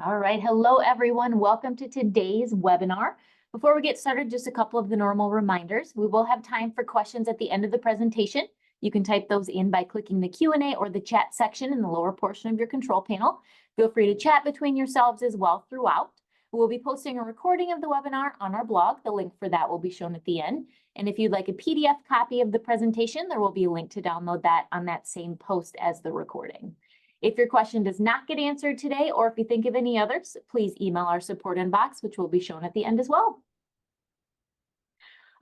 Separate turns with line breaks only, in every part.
All right. Hello, everyone. Welcome to today's webinar. Before we get started, just a couple of the normal reminders. We will have time for questions at the end of the presentation. You can type those in by clicking the Q&A or the chat section in the lower portion of your control panel. Feel free to chat between yourselves as well throughout. We'll be posting a recording of the webinar on our blog. The link for that will be shown at the end. And if you'd like a PDF copy of the presentation, there will be a link to download that on that same post as the recording. If your question does not get answered today, or if you think of any others, please email our support inbox, which will be shown at the end as well.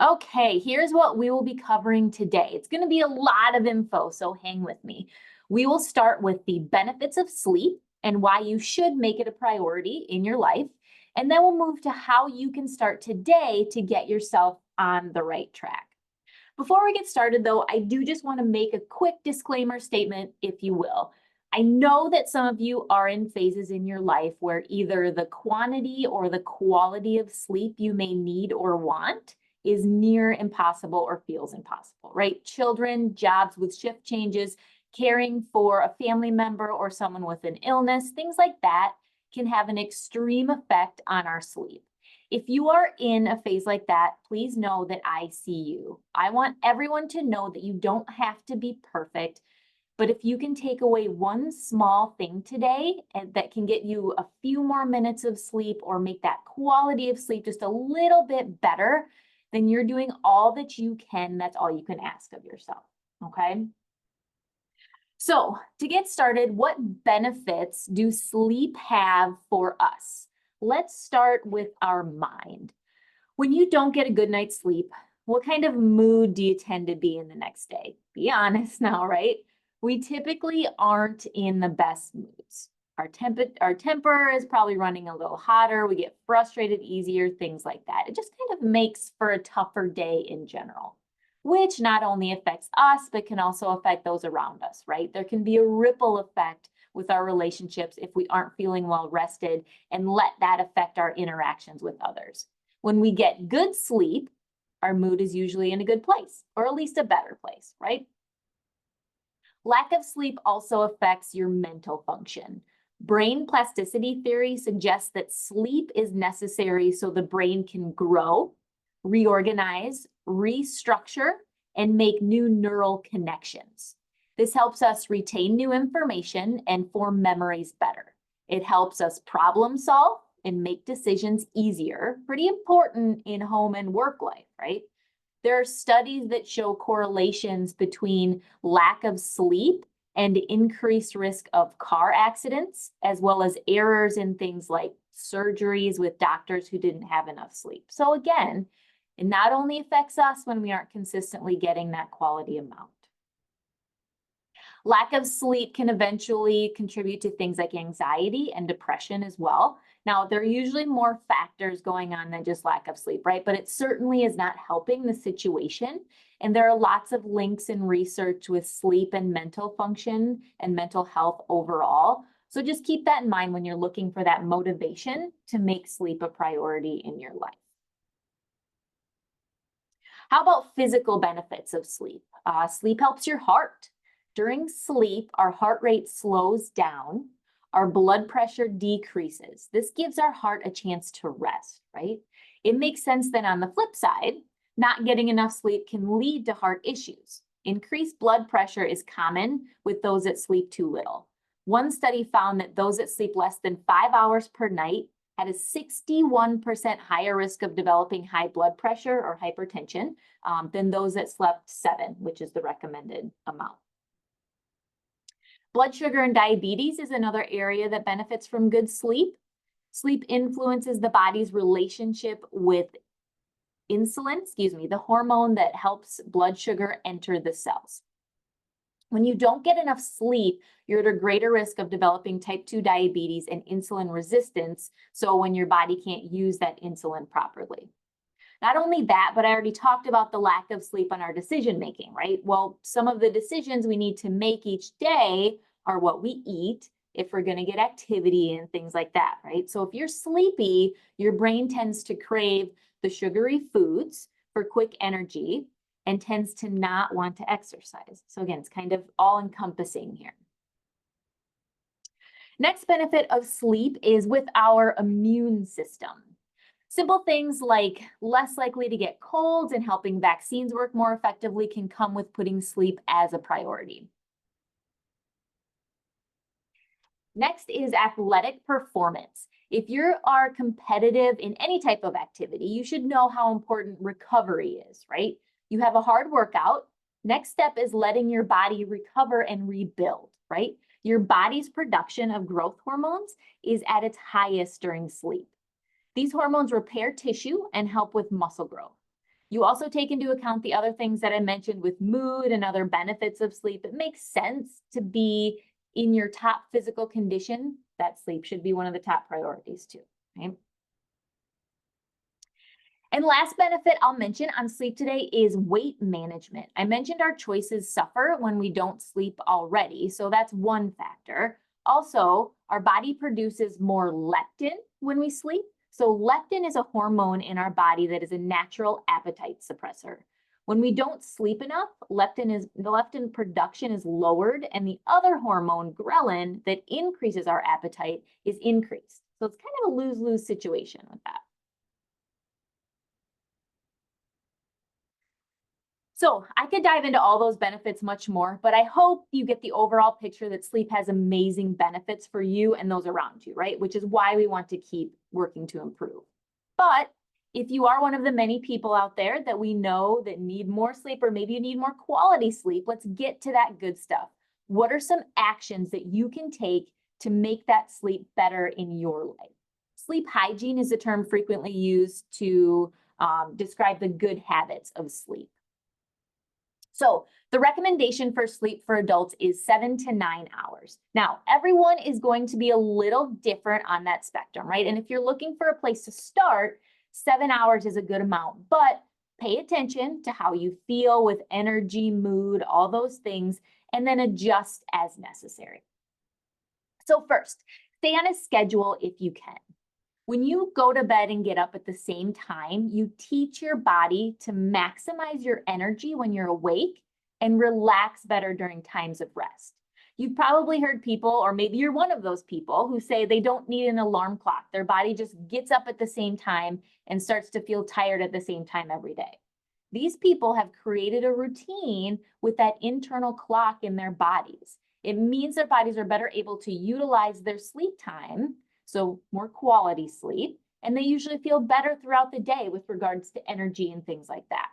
Okay, here's what we will be covering today. It's going to be a lot of info, so hang with me. We will start with the benefits of sleep and why you should make it a priority in your life. And then we'll move to how you can start today to get yourself on the right track. Before we get started, though, I do just want to make a quick disclaimer statement, if you will. I know that some of you are in phases in your life where either the quantity or the quality of sleep you may need or want is near impossible or feels impossible, right? Children, jobs with shift changes, caring for a family member or someone with an illness, things like that can have an extreme effect on our sleep. If you are in a phase like that, please know that I see you. I want everyone to know that you don't have to be perfect. But if you can take away one small thing today and that can get you a few more minutes of sleep or make that quality of sleep just a little bit better, then you're doing all that you can. That's all you can ask of yourself, okay? So to get started, what benefits do sleep have for us? Let's start with our mind. When you don't get a good night's sleep, what kind of mood do you tend to be in the next day? Be honest now, right? We typically aren't in the best moods. Our temper is probably running a little hotter. We get frustrated easier, things like that. It just kind of makes for a tougher day in general, which not only affects us, but can also affect those around us, right? There can be a ripple effect with our relationships if we aren't feeling well rested and let that affect our interactions with others. When we get good sleep, our mood is usually in a good place, or at least a better place, right? Lack of sleep also affects your mental function. Brain plasticity theory suggests that sleep is necessary so the brain can grow, reorganize, restructure, and make new neural connections. This helps us retain new information and form memories better. It helps us problem solve and make decisions easier. Pretty important in home and work life, right? There are studies that show correlations between lack of sleep and increased risk of car accidents, as well as errors in things like surgeries with doctors who didn't have enough sleep. So again, it not only affects us when we aren't consistently getting that quality amount. Lack of sleep can eventually contribute to things like anxiety and depression as well. Now, there are usually more factors going on than just lack of sleep, right? But it certainly is not helping the situation. And there are lots of links in research with sleep and mental function and mental health overall. So just keep that in mind when you're looking for that motivation to make sleep a priority in your life. How about physical benefits of sleep? Sleep helps your heart. During sleep, our heart rate slows down, our blood pressure decreases. This gives our heart a chance to rest, right? It makes sense that on the flip side, not getting enough sleep can lead to heart issues. Increased blood pressure is common with those that sleep too little. One study found that those that sleep less than 5 hours per night had a 61% higher risk of developing high blood pressure or hypertension than those that slept 7, which is the recommended amount. Blood sugar and diabetes is another area that benefits from good sleep. Sleep influences the body's relationship with insulin, the hormone that helps blood sugar enter the cells. When you don't get enough sleep, you're at a greater risk of developing type 2 diabetes and insulin resistance, so when your body can't use that insulin properly. Not only that, but I already talked about the lack of sleep on our decision making, right? Well, some of the decisions we need to make each day are what we eat, if we're going to get activity and things like that, right? So if you're sleepy, your brain tends to crave the sugary foods for quick energy and tends to not want to exercise. So again, it's kind of all encompassing here. Next benefit of sleep is with our immune system. Simple things like less likely to get colds and helping vaccines work more effectively can come with putting sleep as a priority. Next is athletic performance. If you are competitive in any type of activity, you should know how important recovery is, right? You have a hard workout. Next step is letting your body recover and rebuild, right? Your body's production of growth hormones is at its highest during sleep. These hormones repair tissue and help with muscle growth. You also take into account the other things that I mentioned with mood and other benefits of sleep. It makes sense to be in your top physical condition. That sleep should be one of the top priorities too, right? And last benefit I'll mention on sleep today is weight management. I mentioned our choices suffer when we don't sleep already, so that's one factor. Also, our body produces more leptin when we sleep. So leptin is a hormone in our body that is a natural appetite suppressor. When we don't sleep enough, the leptin production is lowered, and the other hormone, ghrelin, that increases our appetite is increased. So it's kind of a lose-lose situation with that. So I could dive into all those benefits much more, but I hope you get the overall picture that sleep has amazing benefits for you and those around you, right? Which is why we want to keep working to improve. But if you are one of the many people out there that we know that need more sleep, or maybe you need more quality sleep, let's get to that good stuff. What are some actions that you can take to make that sleep better in your life? Sleep hygiene is a term frequently used to describe the good habits of sleep. So the recommendation for sleep for adults is 7 to 9 hours. Now, everyone is going to be a little different on that spectrum, right? And if you're looking for a place to start, 7 hours is a good amount, but pay attention to how you feel with energy, mood, all those things, and then adjust as necessary. So first, stay on a schedule if you can. When you go to bed and get up at the same time, you teach your body to maximize your energy when you're awake and relax better during times of rest. You've probably heard people, or maybe you're one of those people, who say they don't need an alarm clock. Their body just gets up at the same time and starts to feel tired at the same time every day. These people have created a routine with that internal clock in their bodies. It means their bodies are better able to utilize their sleep time, so more quality sleep, and they usually feel better throughout the day with regards to energy and things like that.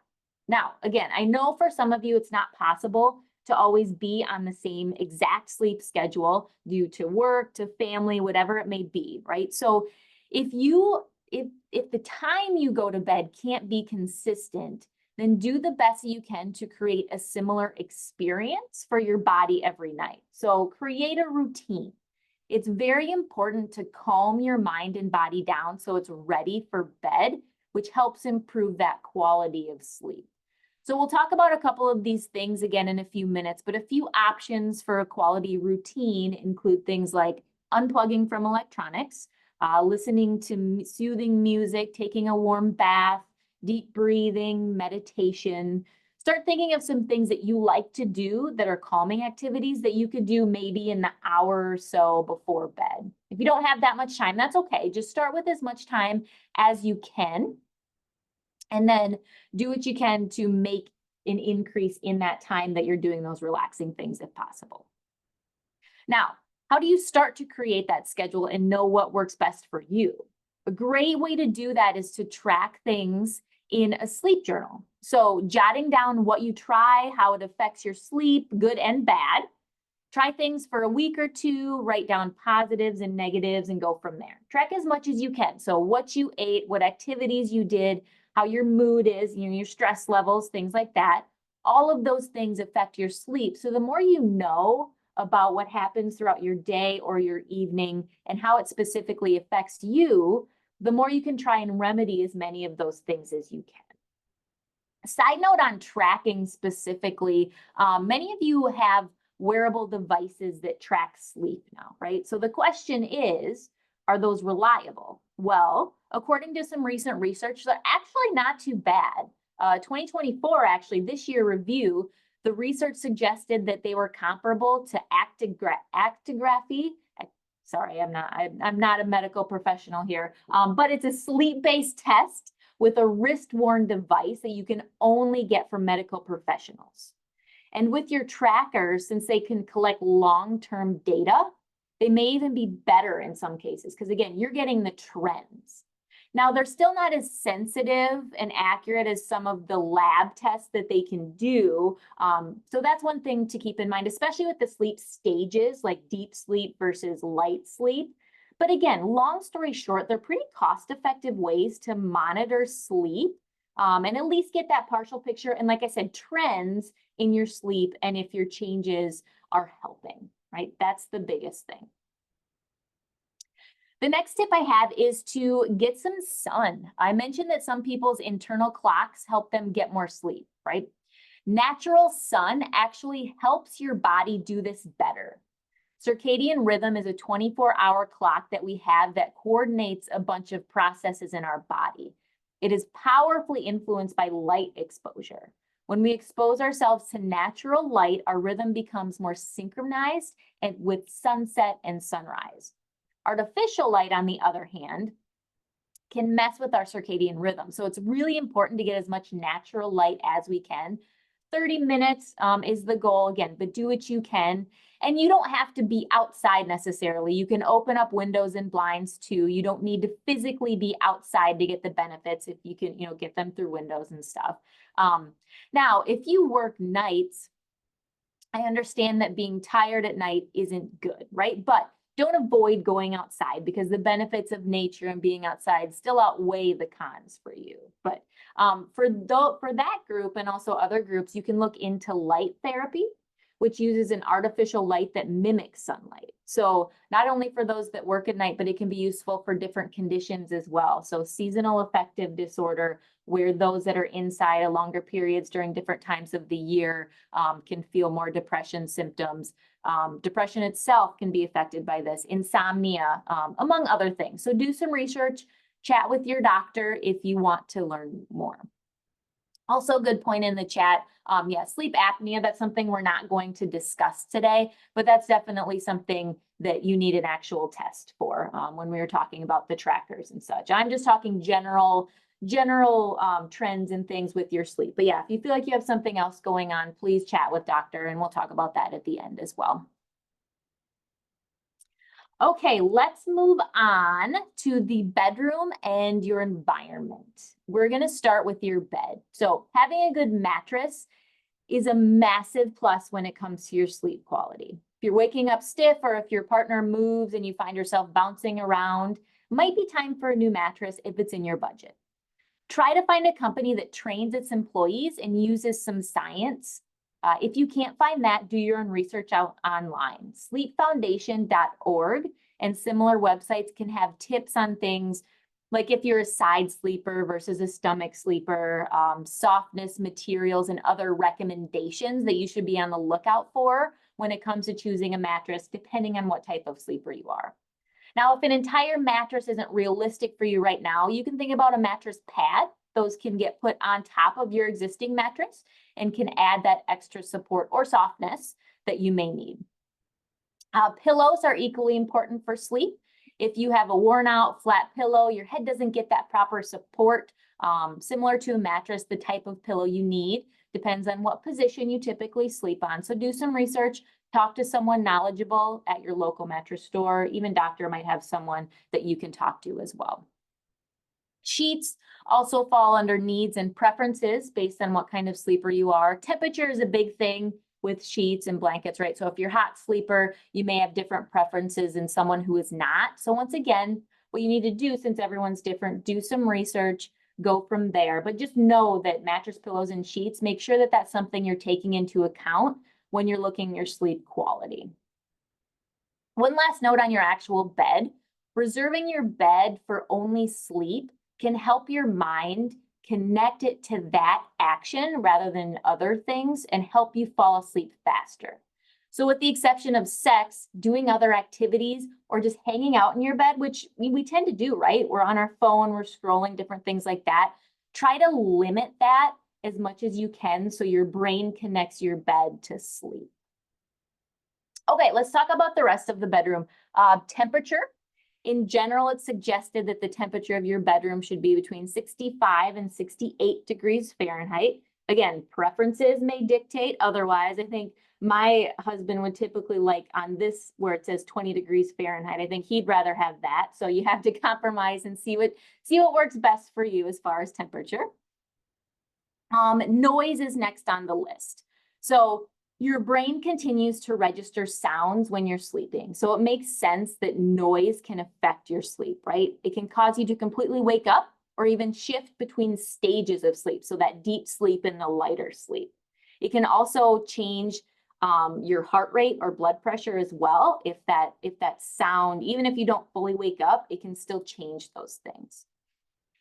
Now, again, I know for some of you it's not possible to always be on the same exact sleep schedule due to work, to family, whatever it may be, right? So if the time you go to bed can't be consistent, then do the best you can to create a similar experience for your body every night. So create a routine. It's very important to calm your mind and body down so it's ready for bed, which helps improve that quality of sleep. So we'll talk about a couple of these things again in a few minutes, but a few options for a quality routine include things like unplugging from electronics, listening to soothing music, taking a warm bath, deep breathing, meditation. Start thinking of some things that you like to do that are calming activities that you could do maybe in the hour or so before bed. If you don't have that much time, that's okay. Just start with as much time as you can, and then do what you can to make an increase in that time that you're doing those relaxing things if possible. Now, how do you start to create that schedule and know what works best for you? A great way to do that is to track things in a sleep journal. So jotting down what you try, how it affects your sleep, good and bad. Try things for a week or two, write down positives and negatives, and go from there. Track as much as you can. So what you ate, what activities you did, how your mood is, your stress levels, things like that. All of those things affect your sleep. So the more you know about what happens throughout your day or your evening and how it specifically affects you, the more you can try and remedy as many of those things as you can. Side note on tracking specifically, many of you have wearable devices that track sleep now, right? So the question is, are those reliable? Well, according to some recent research, they're actually not too bad. 2024, actually, this year review, the research suggested that they were comparable to actigraphy, Sorry, I'm not a medical professional here, but it's a sleep-based test with a wrist-worn device that you can only get from medical professionals. And with your trackers, since they can collect long-term data, they may even be better in some cases, because again, you're getting the trends. Now, they're still not as sensitive and accurate as some of the lab tests that they can do. So that's one thing to keep in mind, especially with the sleep stages, like deep sleep versus light sleep. But again, long story short, they're pretty cost-effective ways to monitor sleep and at least get that partial picture. And like I said, trends in your sleep and if your changes are helping, right? That's the biggest thing. The next tip I have is to get some sun. I mentioned that some people's internal clocks help them get more sleep, right? Natural sun actually helps your body do this better. Circadian rhythm is a 24-hour clock that we have that coordinates a bunch of processes in our body. It is powerfully influenced by light exposure. When we expose ourselves to natural light, our rhythm becomes more synchronized and with sunset and sunrise. Artificial light, on the other hand, can mess with our circadian rhythm. So it's really important to get as much natural light as we can. 30 minutes is the goal again, but do what you can. And you don't have to be outside necessarily. You can open up windows and blinds too. You don't need to physically be outside to get the benefits if you can, get them through windows and stuff. Now, if you work nights, I understand that being tired at night isn't good, right? But don't avoid going outside because the benefits of nature and being outside still outweigh the cons for you. But for that group and also other groups, you can look into light therapy, which uses an artificial light that mimics sunlight. So not only for those that work at night, but it can be useful for different conditions as well. So seasonal affective disorder, where those that are inside a longer periods during different times of the year can feel more depression symptoms. Depression itself can be affected by this, insomnia, among other things. So do some research, chat with your doctor if you want to learn more. Also, a good point in the chat. Yeah, sleep apnea, that's something we're not going to discuss today, but that's definitely something that you need an actual test for when we were talking about the trackers and such. I'm just talking general trends and things with your sleep. But yeah, if you feel like you have something else going on, please chat with doctor and we'll talk about that at the end as well. Okay, let's move on to the bedroom and your environment. We're going to start with your bed. So having a good mattress is a massive plus when it comes to your sleep quality. If you're waking up stiff or if your partner moves and you find yourself bouncing around, might be time for a new mattress if it's in your budget. Try to find a company that trains its employees and uses some science. If you can't find that, do your own research out online. Sleepfoundation.org and similar websites can have tips on things like if you're a side sleeper versus a stomach sleeper, softness, materials, and other recommendations that you should be on the lookout for when it comes to choosing a mattress, depending on what type of sleeper you are. Now, if an entire mattress isn't realistic for you right now, you can think about a mattress pad. Those can get put on top of your existing mattress and can add that extra support or softness that you may need. Pillows are equally important for sleep. If you have a worn out flat pillow, your head doesn't get that proper support. Similar to a mattress, the type of pillow you need depends on what position you typically sleep on. So do some research, talk to someone knowledgeable at your local mattress store. Even doctor might have someone that you can talk to as well. Sheets also fall under needs and preferences based on what kind of sleeper you are. Temperature is a big thing with sheets and blankets, right? So if you're a hot sleeper, you may have different preferences than someone who is not. So once again, what you need to do, since everyone's different, do some research, go from there. But just know that mattress, pillows, and sheets, make sure that that's something you're taking into account when you're looking at your sleep quality. One last note on your actual bed. Reserving your bed for only sleep can help your mind connect it to that action rather than other things and help you fall asleep faster. So with the exception of sex, doing other activities or just hanging out in your bed, which we tend to do, right? We're on our phone, we're scrolling, different things like that. Try to limit that as much as you can so your brain connects your bed to sleep. Okay, let's talk about the rest of the bedroom. Temperature. In general, it's suggested that the temperature of your bedroom should be between 65 and 68 degrees Fahrenheit. Again, preferences may dictate otherwise. I think my husband would typically like on this where it says 20 degrees Fahrenheit. I think he'd rather have that. So you have to compromise and see what works best for you as far as temperature. Noise is next on the list. So your brain continues to register sounds when you're sleeping. So it makes sense that noise can affect your sleep, right? It can cause you to completely wake up or even shift between stages of sleep. So that deep sleep and the lighter sleep. It can also change your heart rate or blood pressure as well. If that sound, even if you don't fully wake up, it can still change those things.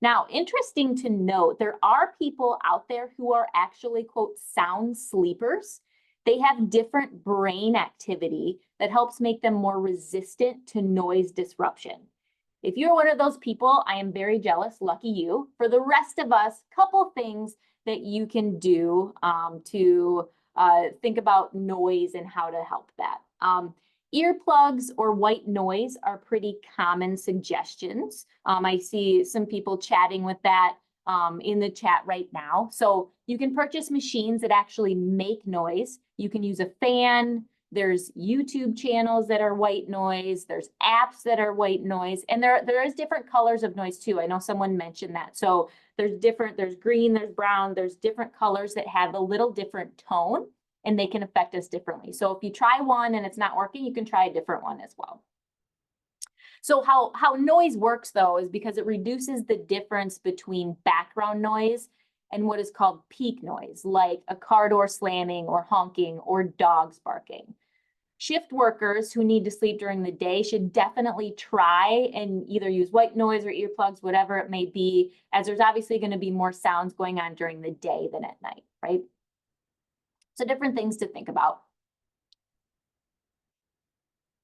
Now, interesting to note, there are people out there who are actually, quote, sound sleepers. They have different brain activity that helps make them more resistant to noise disruption. If you're one of those people, I am very jealous, lucky you. For the rest of us, couple things that you can do to think about noise and how to help that. Earplugs or white noise are pretty common suggestions. I see some people chatting with that in the chat right now. So you can purchase machines that actually make noise. You can use a fan. There's YouTube channels that are white noise. There's apps that are white noise. And there is different colors of noise too. I know someone mentioned that. So there's green, there's brown, there's different colors that have a little different tone, and they can affect us differently. So if you try one and it's not working, you can try a different one as well. So how noise works though is because it reduces the difference between background noise and what is called peak noise, like a car door slamming or honking or dogs barking. Shift workers who need to sleep during the day should definitely try and either use white noise or earplugs, whatever it may be, as there's obviously going to be more sounds going on during the day than at night, right? So different things to think about.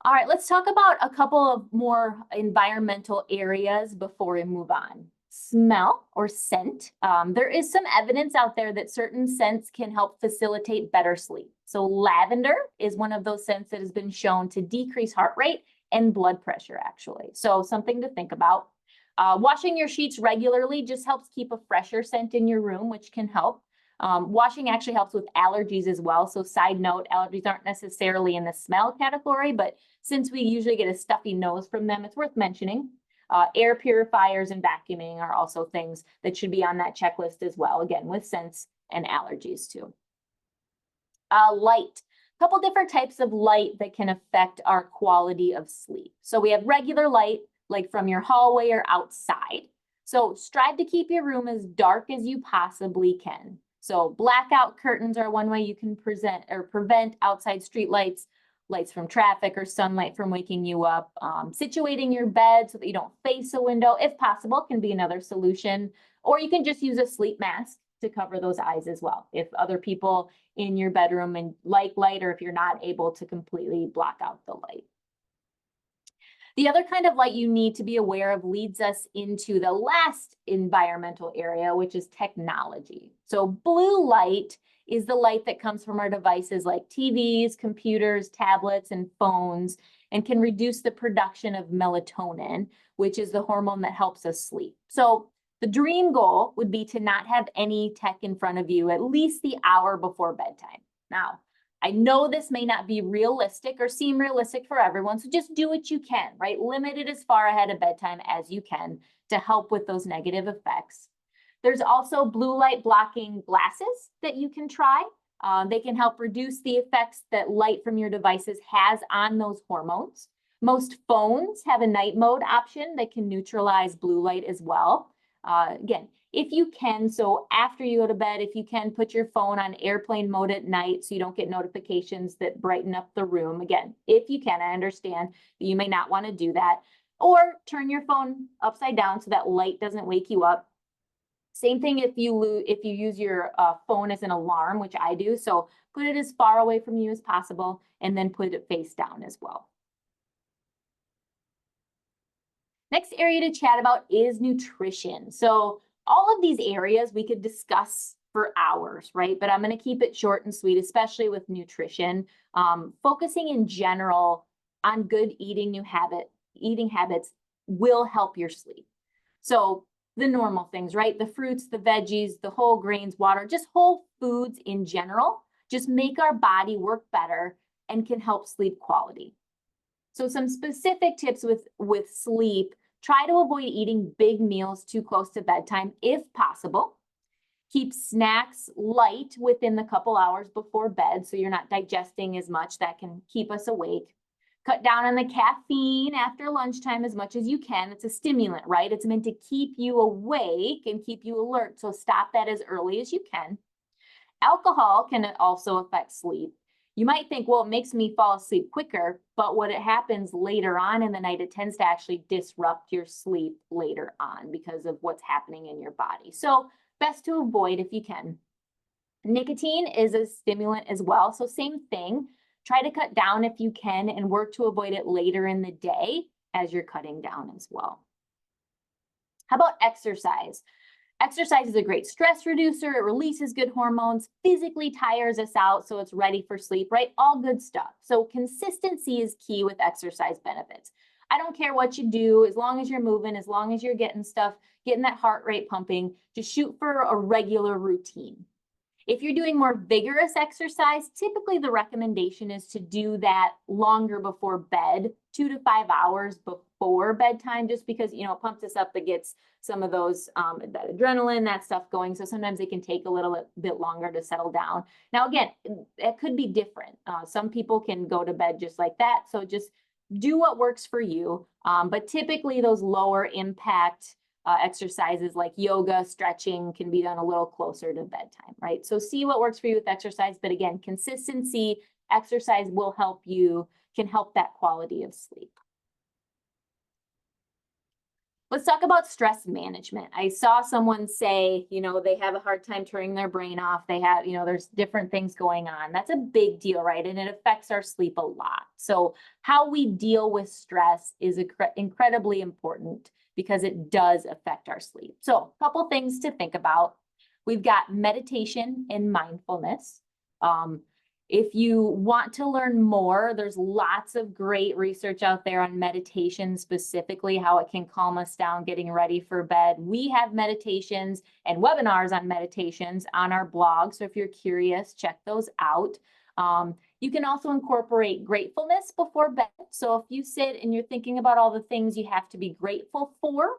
All right, let's talk about a couple of more environmental areas before we move on. Smell or scent. There is some evidence out there that certain scents can help facilitate better sleep. So lavender is one of those scents that has been shown to decrease heart rate and blood pressure, actually. So something to think about. Washing your sheets regularly just helps keep a fresher scent in your room, which can help. Washing actually helps with allergies as well. So side note, allergies aren't necessarily in the smell category, but since we usually get a stuffy nose from them, it's worth mentioning. Air purifiers and vacuuming are also things that should be on that checklist as well, again, with scents and allergies too. Light. A couple different types of light that can affect our quality of sleep. So we have regular light, like from your hallway or outside. So strive to keep your room as dark as you possibly can. So blackout curtains are one way you can prevent outside street lights, lights from traffic or sunlight from waking you up. Situating your bed so that you don't face a window, if possible, can be another solution. Or you can just use a sleep mask to cover those eyes as well. If other people in your bedroom and like light, or if you're not able to completely block out the light. The other kind of light you need to be aware of leads us into the last environmental area, which is technology. So blue light is the light that comes from our devices like TVs, computers, tablets, and phones, and can reduce the production of melatonin, which is the hormone that helps us sleep. So the dream goal would be to not have any tech in front of you at least the hour before bedtime. Now, I know this may not be realistic or seem realistic for everyone, so just do what you can, right? Limit it as far ahead of bedtime as you can to help with those negative effects. There's also blue light blocking glasses that you can try. They can help reduce the effects that light from your devices has on those hormones. Most phones have a night mode option that can neutralize blue light as well. Again, if you can, so after you go to bed, if you can put your phone on airplane mode at night so you don't get notifications that brighten up the room. Again, if you can, I understand that you may not want to do that. Or turn your phone upside down so that light doesn't wake you up. Same thing if you use your phone as an alarm, which I do. So put it as far away from you as possible and then put it face down as well. Next area to chat about is nutrition. So all of these areas we could discuss for hours, right? But I'm going to keep it short and sweet, especially with nutrition. Focusing in general on good eating habits will help your sleep. So the normal things, right? The fruits, the veggies, the whole grains, water, just whole foods in general, just make our body work better and can help sleep quality. So some specific tips with sleep: try to avoid eating big meals too close to bedtime if possible. Keep snacks light within the couple hours before bed so you're not digesting as much. That can keep us awake. Cut down on the caffeine after lunchtime as much as you can. It's a stimulant, right? It's meant to keep you awake and keep you alert. So stop that as early as you can. Alcohol can also affect sleep. You might think, well, it makes me fall asleep quicker, but what happens later on in the night, it tends to actually disrupt your sleep later on because of what's happening in your body. So best to avoid if you can. Nicotine is a stimulant as well. So same thing. Try to cut down if you can and work to avoid it later in the day as you're cutting down as well. How about exercise? Exercise is a great stress reducer. It releases good hormones, physically tires us out so it's ready for sleep, right? All good stuff. So consistency is key with exercise benefits. I don't care what you do, as long as you're moving, as long as you're getting that heart rate pumping, just shoot for a regular routine. If you're doing more vigorous exercise, typically the recommendation is to do that longer before bed, 2 to 5 hours before bedtime, just because, it pumps us up, it gets some of those, that adrenaline, that stuff going. So sometimes it can take a little bit longer to settle down. Now, again, it could be different. Some people can go to bed just like that. So just do what works for you. But typically those lower impact exercises like yoga, stretching can be done a little closer to bedtime, right? So see what works for you with exercise. But again, consistency, exercise can help that quality of sleep. Let's talk about stress management. I saw someone say, they have a hard time turning their brain off. They have, there's different things going on. That's a big deal, right? And it affects our sleep a lot. So how we deal with stress is incredibly important because it does affect our sleep. So a couple things to think about. We've got meditation and mindfulness. If you want to learn more, there's lots of great research out there on meditation, specifically how it can calm us down getting ready for bed. We have meditations and webinars on meditations on our blog. So if you're curious, check those out. You can also incorporate gratefulness before bed. So if you sit and you're thinking about all the things you have to be grateful for,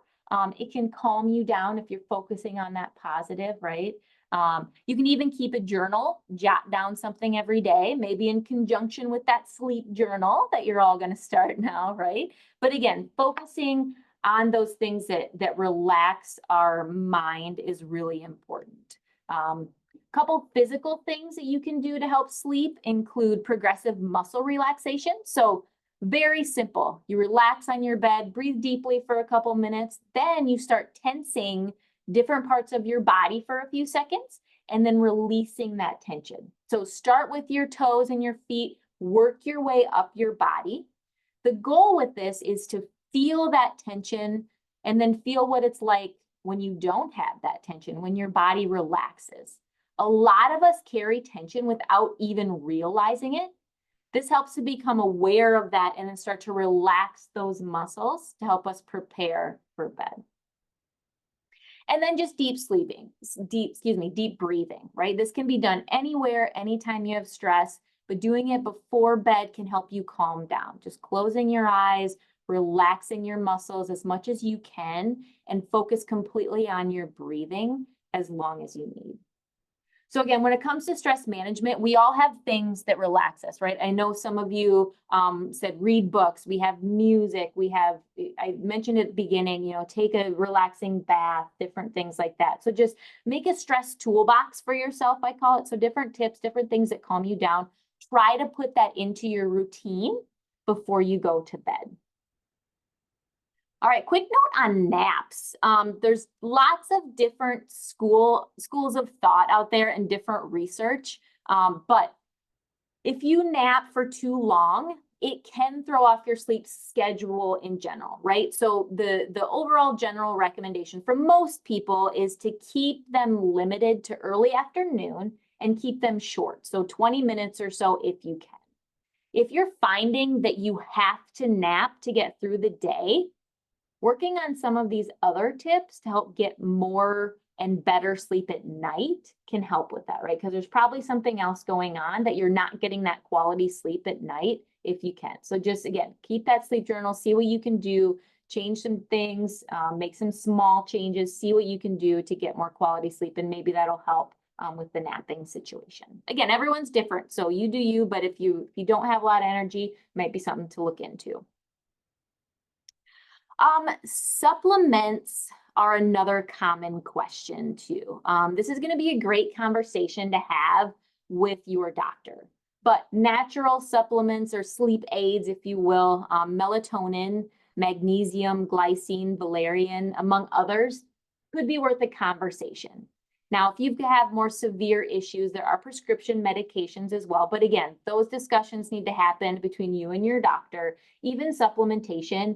it can calm you down if you're focusing on that positive, right? You can even keep a journal, jot down something every day, maybe in conjunction with that sleep journal that you're all going to start now, right? But again, focusing on those things that relax our mind is really important. Couple physical things that you can do to help sleep include progressive muscle relaxation. So very simple. You relax on your bed, breathe deeply for a couple minutes, then you start tensing different parts of your body for a few seconds and then releasing that tension. So start with your toes and your feet, work your way up your body. The goal with this is to feel that tension and then feel what it's like when you don't have that tension, when your body relaxes. A lot of us carry tension without even realizing it. This helps to become aware of that and then start to relax those muscles to help us prepare for bed. And then just deep breathing, right? This can be done anywhere, anytime you have stress, but doing it before bed can help you calm down. Just closing your eyes, relaxing your muscles as much as you can, and focus completely on your breathing as long as you need. So again, when it comes to stress management, we all have things that relax us, right? I know some of you said read books, we have music, I mentioned at the beginning, take a relaxing bath, different things like that. So just make a stress toolbox for yourself, I call it. So different tips, different things that calm you down. Try to put that into your routine before you go to bed. All right, quick note on naps. There's lots of different schools of thought out there and different research. But if you nap for too long, it can throw off your sleep schedule in general, right? So the overall general recommendation for most people is to keep them limited to early afternoon and keep them short. So 20 minutes or so if you can. If you're finding that you have to nap to get through the day, working on some of these other tips to help get more and better sleep at night can help with that, right? Because there's probably something else going on that you're not getting that quality sleep at night if you can. So just, again, keep that sleep journal, see what you can do, change some things, make some small changes, see what you can do to get more quality sleep, and maybe that'll help with the napping situation. Again, everyone's different, so you do you, but if you don't have a lot of energy, might be something to look into. Supplements are another common question too. This is going to be a great conversation to have with your doctor. But natural supplements or sleep aids, if you will, melatonin, magnesium, glycine, valerian, among others, could be worth a conversation. Now, if you have more severe issues, there are prescription medications as well. But again, those discussions need to happen between you and your doctor. Even supplementation,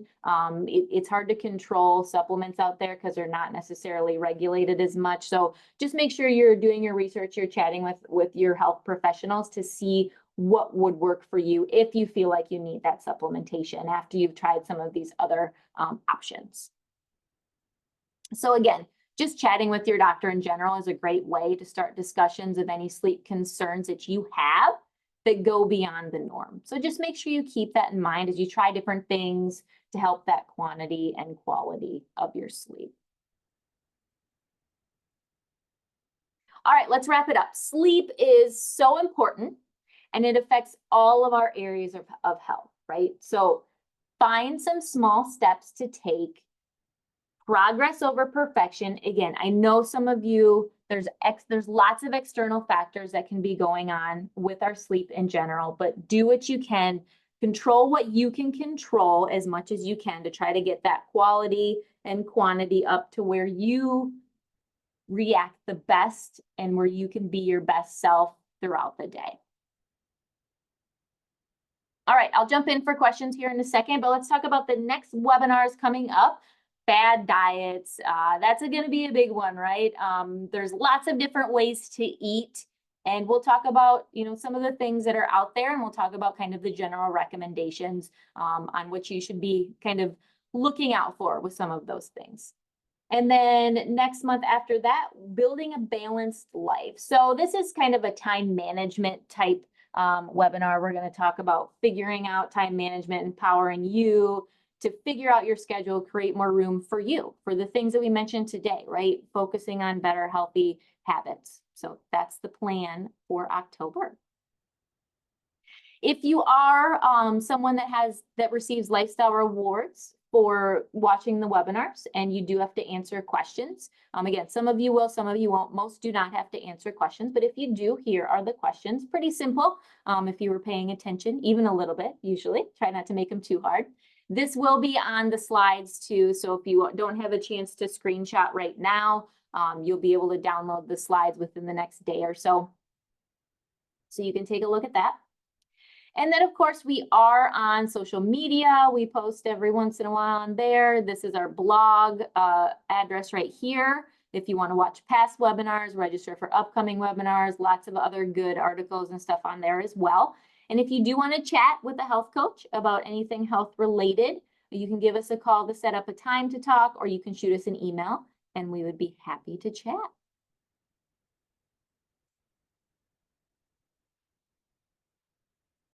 it's hard to control supplements out there because they're not necessarily regulated as much. So just make sure you're doing your research, you're chatting with your health professionals to see what would work for you if you feel like you need that supplementation after you've tried some of these other options. So again, just chatting with your doctor in general is a great way to start discussions of any sleep concerns that you have that go beyond the norm. So just make sure you keep that in mind as you try different things to help that quantity and quality of your sleep. All right, let's wrap it up. Sleep is so important and it affects all of our areas of health, right? So find some small steps to take. Progress over perfection. Again, I know some of you, there's lots of external factors that can be going on with our sleep in general, but do what you can. Control what you can control as much as you can to try to get that quality and quantity up to where you react the best and where you can be your best self throughout the day. All right, I'll jump in for questions here in a second, but let's talk about the next webinars coming up. Bad diets, that's going to be a big one, right? There's lots of different ways to eat, and we'll talk about, some of the things that are out there, and we'll talk about kind of the general recommendations on what you should be kind of looking out for with some of those things. And then next month after that, building a balanced life. So this is kind of a time management type webinar. We're going to talk about figuring out time management, empowering you to figure out your schedule, create more room for you, for the things that we mentioned today, right? Focusing on better, healthy habits. So that's the plan for October. If you are someone that receives lifestyle rewards for watching the webinars, and you do have to answer questions. Again, some of you will, some of you won't. Most do not have to answer questions, but if you do, here are the questions. Pretty simple if you were paying attention, even a little bit, usually. Try not to make them too hard. This will be on the slides too, so if you don't have a chance to screenshot right now, you'll be able to download the slides within the next day or so. So you can take a look at that. And then, of course, we are on social media. We post every once in a while on there. This is our blog address right here. If you want to watch past webinars, register for upcoming webinars, lots of other good articles and stuff on there as well. And if you do want to chat with a health coach about anything health related, you can give us a call to set up a time to talk, or you can shoot us an email and we would be happy to chat.